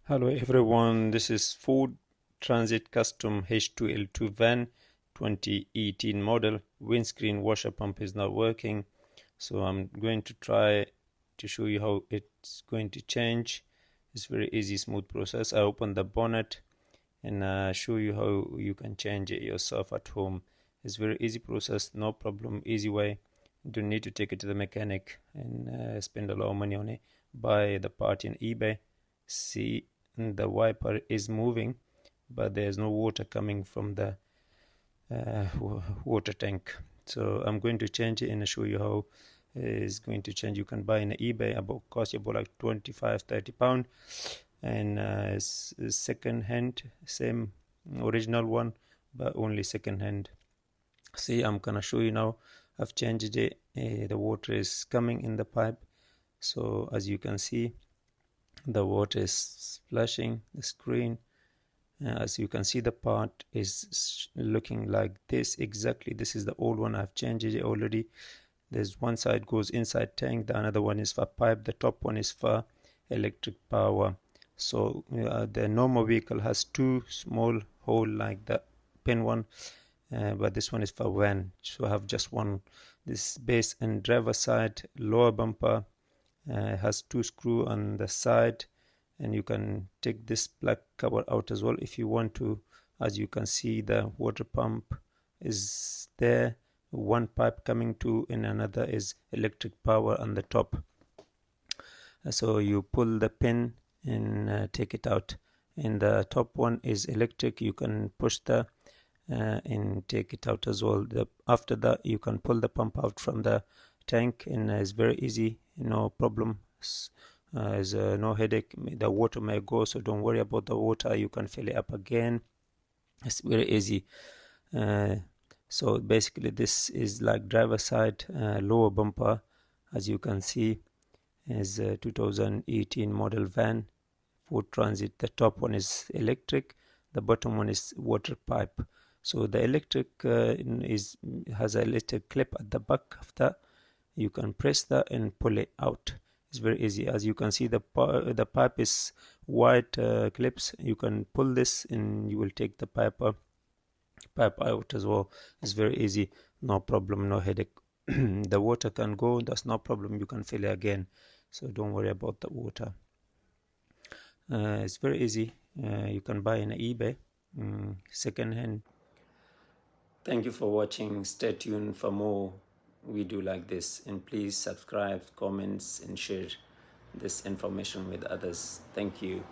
Hello everyone, this is Ford Transit Custom H2L2 van 2018 model. Windscreen washer pump is not working, so I'm going to try to show you how it's going to change. It's very easy, smooth process. I open the bonnet and show you how you can change it yourself at home. It's very easy process, no problem, easy way. You don't need to take it to the mechanic and spend a lot of money on it. Buy the part in eBay. See, the wiper is moving, but there's no water coming from the water tank. So I'm going to change it and show you how it's going to change. You can buy in eBay, cost you about like 25-30 pound, and second hand, same original one, but only second hand. See, I'm gonna show you now. I've changed it. The water is coming in the pipe, so as you can see, the water is splashing the screen. As you can see, the part is looking like this. Exactly, this is the old one. I've changed it already. There's one side goes inside tank, the another one is for pipe, the top one is for electric power. So the normal vehicle has two small hole like the pin one, but this one is for van, so I have just one. This base and driver side lower bumper has two screw on the side, and you can take this black cover out as well if you want to. As you can see, the water pump is there, one pipe coming to, and another is electric power on the top. So you pull the pin and take it out, and the top one is electric. You can push the and take it out as well. After that, you can pull the pump out from the tank, and it's very easy, no problem. There's no headache. The water may go, so don't worry about the water. You can fill it up again. It's very easy. So basically, this is like driver side lower bumper. As you can see, is a 2018 model van, Ford Transit. The top one is electric, the bottom one is water pipe. So the electric has a little clip at the back of that. You can press that and pull it out. It's very easy. As you can see, the pipe is white clips. You can pull this and you will take the pipe out as well. It's very easy, no problem, no headache. The water can go, that's no problem. You can fill it again, so don't worry about the water. It's very easy. You can buy in eBay second hand. Thank you for watching. Stay tuned for more video like this, and please subscribe, comments, and share this information with others. Thank you.